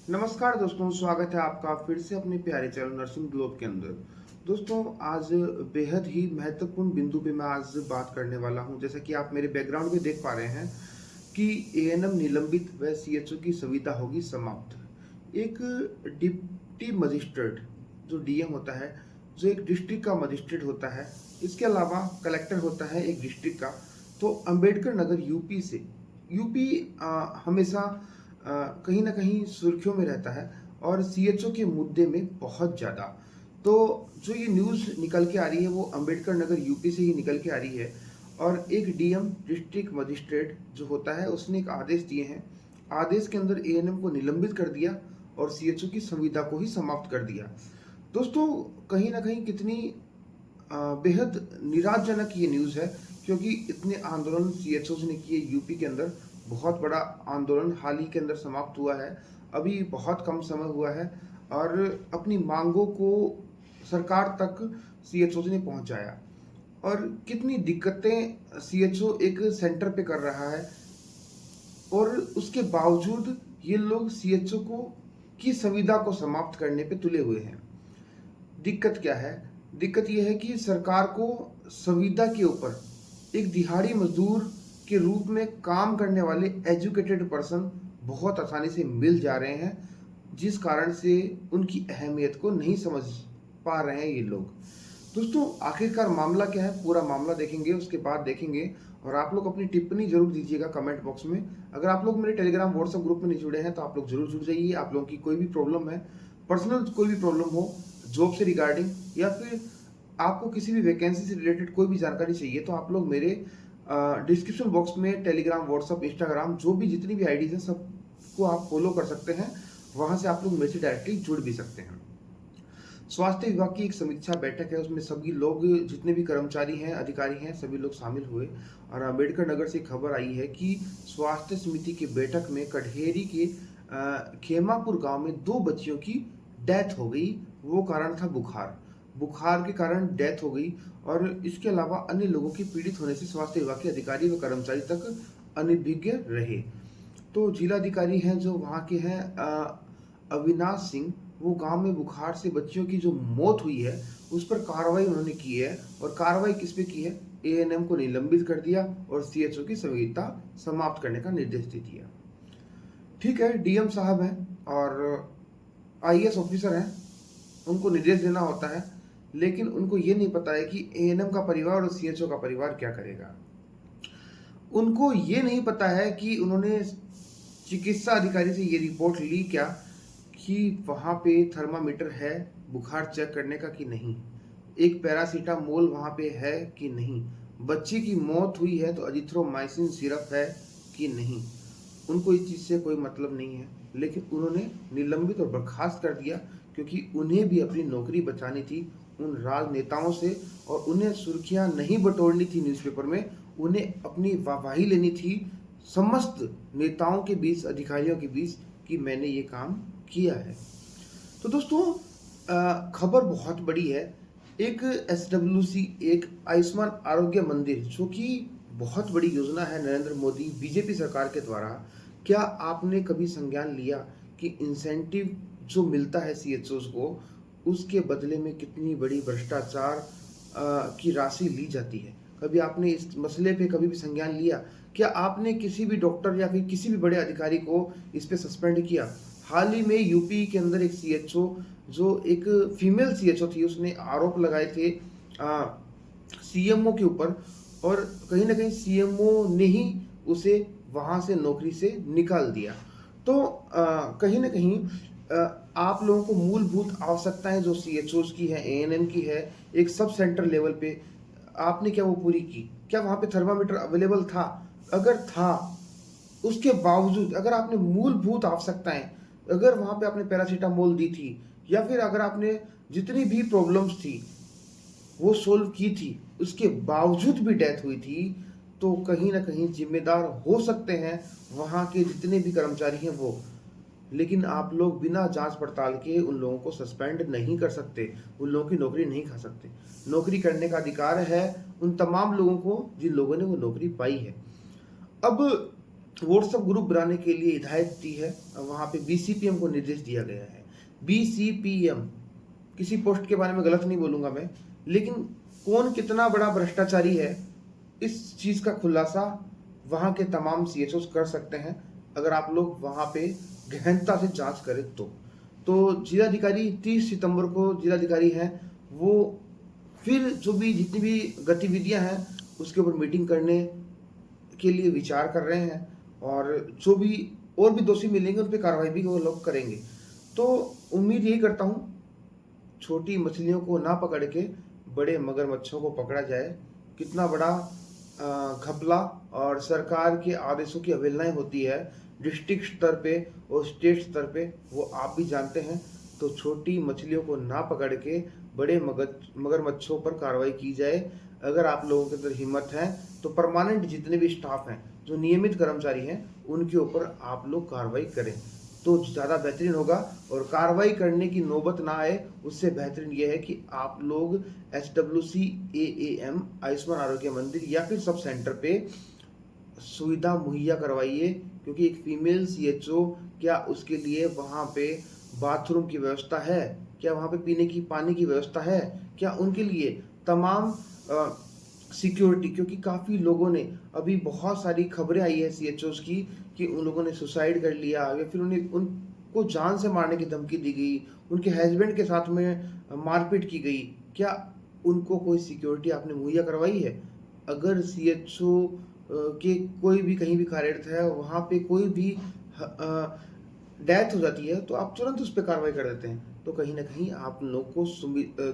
नमस्कार दोस्तों, स्वागत है आपका फिर से अपने प्यारे चैनल नर्सिंग ग्लोब के अंदर। दोस्तों, आज बेहद ही महत्वपूर्ण बिंदु पे मैं आज बात करने वाला हूं। जैसा कि आप मेरे बैकग्राउंड में देख पा रहे हैं कि एएनएम निलंबित व सीएचओ की सुविधा होगी समाप्त। एक डिप्टी मजिस्ट्रेट जो डीएम होता है, जो एक डिस्ट्रिक्ट का मजिस्ट्रेट होता है, इसके अलावा कलेक्टर होता है एक डिस्ट्रिक्ट का। तो अंबेडकर नगर यूपी से यूपी हमेशा कहीं ना कहीं सुर्खियों में रहता है और सीएचओ के मुद्दे में बहुत ज़्यादा। तो जो ये न्यूज़ निकल के आ रही है वो अंबेडकर नगर यूपी से ही निकल के आ रही है। और एक डीएम डिस्ट्रिक्ट मजिस्ट्रेट जो होता है उसने एक आदेश दिए हैं। आदेश के अंदर एएनएम को निलंबित कर दिया और सीएचओ की संविदा को ही समाप्त कर दिया। दोस्तों, कहीं ना कहीं कितनी बेहद निराशजनक ये न्यूज़ है, क्योंकि इतने आंदोलन सीएचओ ने किए यूपी के अंदर। बहुत बड़ा आंदोलन हाल ही के अंदर समाप्त हुआ है, अभी बहुत कम समय हुआ है, और अपनी मांगों को सरकार तक सीएचओ ने पहुंचाया। और कितनी दिक्कतें सीएचओ एक सेंटर पे कर रहा है, और उसके बावजूद ये लोग सीएचओ को की संविदा को समाप्त करने पे तुले हुए हैं। दिक्कत क्या है? दिक्कत यह है कि सरकार को संविदा के ऊपर एक दिहाड़ी मजदूर के रूप में काम करने वाले एजुकेटेड पर्सन बहुत आसानी से मिल जा रहे हैं, जिस कारण से उनकी अहमियत को नहीं समझ पा रहे हैं ये लोग। दोस्तों, आखिरकार मामला क्या है, पूरा मामला देखेंगे, उसके बाद देखेंगे। और आप लोग अपनी टिप्पणी जरूर दीजिएगा कमेंट बॉक्स में। अगर आप लोग मेरे टेलीग्राम व्हाट्सएप ग्रुप में नहीं जुड़े हैं तो आप लोग जरूर जुड़ जाइए। आप लोगों की कोई भी प्रॉब्लम है, पर्सनल कोई भी प्रॉब्लम हो, जॉब से रिगार्डिंग, या फिर आपको किसी भी वैकेंसी से रिलेटेड कोई भी जानकारी चाहिए, तो आप लोग मेरे डिस्क्रिप्शन बॉक्स में टेलीग्राम, व्हाट्सएप, इंस्टाग्राम, जो भी जितनी भी आईडीज हैं सबको आप फॉलो कर सकते हैं। वहां से आप लोग मेरे से डायरेक्टली जुड़ भी सकते हैं। स्वास्थ्य विभाग की एक समीक्षा बैठक है, उसमें सभी लोग, जितने भी कर्मचारी हैं, अधिकारी हैं, सभी लोग शामिल हुए। और अम्बेडकर नगर से खबर आई है कि स्वास्थ्य समिति की बैठक में कटहेरी के खेमापुर गांव में 2 बच्चियों की डेथ हो गई। वो कारण था बुखार। बुखार के कारण डेथ हो गई। और इसके अलावा अन्य लोगों की पीड़ित होने से स्वास्थ्य विभाग के अधिकारी व कर्मचारी तक अनभिज्ञ रहे। तो जिलाधिकारी हैं जो वहाँ के हैं, अविनाश सिंह, वो गांव में बुखार से बच्चियों की जो मौत हुई है उस पर कार्रवाई उन्होंने की है। और कार्रवाई किस पे की है? एएनएम को निलंबित कर दिया और सीएचओ की संविदा समाप्त करने का निर्देश दे दिया। ठीक है, डीएम साहब हैं और आईएएस ऑफिसर हैं, उनको निर्देश देना होता है, लेकिन उनको ये नहीं पता है कि एएनएम का परिवार और सीएचओ का परिवार क्या करेगा। उनको ये नहीं पता है कि उन्होंने चिकित्सा अधिकारी से ये रिपोर्ट ली क्या कि वहाँ पे थर्मामीटर है बुखार चेक करने का कि नहीं, एक पैरासीटामोल वहाँ पे है कि नहीं, बच्ची की मौत हुई है तो अजिथ्रोमाइसिन सिरप है कि नहीं। उनको इस चीज़ से कोई मतलब नहीं है, लेकिन उन्होंने निलंबित और बर्खास्त कर दिया, क्योंकि उन्हें भी अपनी नौकरी बचानी थी उन राजनेताओं से, और उन्हें सुर्खियां नहीं बटोरनी थी न्यूज़पेपर में। उन्हें अपनी वाहवाही लेनी थी समस्त नेताओं के बीच, अधिकारियों के बीच, कि मैंने ये काम किया है। तो दोस्तों, खबर बहुत बड़ी है। एक एसडब्ल्यूसी, एक आयुष्मान आरोग्य मंदिर, जो कि बहुत बड़ी योजना है नरेंद्र मोदी बीजेपी सरकार के द्वारा। क्या आपने कभी संज्ञान लिया कि इंसेंटिव जो मिलता है सीएचओ को, उसके बदले में कितनी बड़ी भ्रष्टाचार की राशि ली जाती है? कभी आपने इस मसले पे कभी भी संज्ञान लिया? क्या आपने किसी भी डॉक्टर या फिर किसी भी बड़े अधिकारी को इस पे सस्पेंड किया? हाल ही में यूपी के अंदर एक सीएचओ, जो एक फीमेल सीएचओ थी, उसने आरोप लगाए थे सीएमओ के ऊपर, और कहीं ना कहीं सीएमओ ने ही उसे वहां से नौकरी से निकाल दिया। तो कहीं ना कहीं आप लोगों को मूलभूत आवश्यकताएं जो सीएचओ की है, एएनएम की है, एक सब सेंटर लेवल पे, आपने क्या वो पूरी की? क्या वहां पे थर्मामीटर अवेलेबल था? अगर था, उसके बावजूद अगर आपने मूलभूत आवश्यकताएं, अगर वहां पे आपने पैरासीटामोल दी थी, या फिर अगर आपने जितनी भी प्रॉब्लम्स थी वो सोल्व की थी, उसके बावजूद भी डेथ हुई थी, तो कहीं ना कहीं जिम्मेदार हो सकते हैं वहां के जितने भी कर्मचारी हैं वो। लेकिन आप लोग बिना जांच पड़ताल के उन लोगों को सस्पेंड नहीं कर सकते, उन लोगों की नौकरी नहीं खा सकते। नौकरी करने का अधिकार है उन तमाम लोगों को जिन लोगों ने वो नौकरी पाई है। अब व्हाट्सएप ग्रुप बनाने के लिए हिदायत दी है, वहाँ पे बीसीपीएम को निर्देश दिया गया है। बीसीपीएम, किसी पोस्ट के बारे में गलत नहीं बोलूँगा मैं, लेकिन कौन कितना बड़ा भ्रष्टाचारी है, इस चीज़ का खुलासा वहाँ के तमाम सीएचओस कर सकते हैं, अगर आप लोग वहाँ पे गहनता से जांच करें तो जिलाधिकारी 30 सितंबर को जिलाधिकारी हैं, वो फिर जो भी जितनी भी गतिविधियां हैं उसके ऊपर मीटिंग करने के लिए विचार कर रहे हैं, और जो भी और भी दोषी मिलेंगे उन पर कार्रवाई भी वो लोग करेंगे। तो उम्मीद यही करता हूँ छोटी मछलियों को ना पकड़ के बड़े मगरमच्छों को पकड़ा जाए। कितना बड़ा घपला और सरकार के आदेशों की अवहेलनाएं होती है डिस्ट्रिक्ट स्तर पे और स्टेट स्तर पे, वो आप भी जानते हैं। तो छोटी मछलियों को ना पकड़ के बड़े मगरमच्छों पर कार्रवाई की जाए। अगर आप लोगों के अंदर हिम्मत है तो परमानेंट जितने भी स्टाफ हैं, जो नियमित कर्मचारी हैं, उनके ऊपर आप लोग कार्रवाई करें तो ज़्यादा बेहतरीन होगा। और कार्रवाई करने की नौबत ना आए, उससे बेहतरीन यह है कि आप लोग HWC AAM आयुष्मान आरोग्य मंदिर या फिर सब सेंटर पे सुविधा मुहैया करवाइए, क्योंकि एक फीमेल सीएचओ, क्या उसके लिए वहाँ पे बाथरूम की व्यवस्था है, क्या वहाँ पे पीने की पानी की व्यवस्था है, क्या उनके लिए तमाम सिक्योरिटी, क्योंकि काफ़ी लोगों ने, अभी बहुत सारी खबरें आई है सीएचओस की कि उन लोगों ने सुसाइड कर लिया या फिर उनको जान से मारने की धमकी दी गई, उनके हस्बैंड के साथ में मारपीट की गई। क्या उनको कोई सिक्योरिटी आपने मुहैया करवाई है? अगर सीएचओ के कोई भी कहीं भी कार्यरत है, वहाँ पे कोई भी डेथ हो जाती है तो आप तुरंत उस पर कार्रवाई कर देते हैं। तो कहीं ना कहीं आप लोग को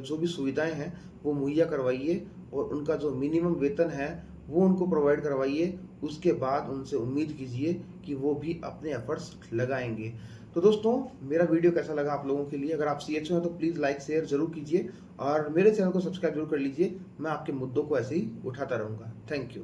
जो भी सुविधाएं हैं वो मुहैया करवाइए, और उनका जो मिनिमम वेतन है वो उनको प्रोवाइड करवाइए। उसके बाद उनसे उम्मीद कीजिए कि वो भी अपने एफर्ट्स लगाएंगे। तो दोस्तों, मेरा वीडियो कैसा लगा आप लोगों के लिए? अगर आप सीएचओ हैं तो प्लीज़ लाइक शेयर जरूर कीजिए, और मेरे चैनल को सब्सक्राइब जरूर कर लीजिए। मैं आपके मुद्दों को ऐसे ही उठाता रहूँगा। Thank you.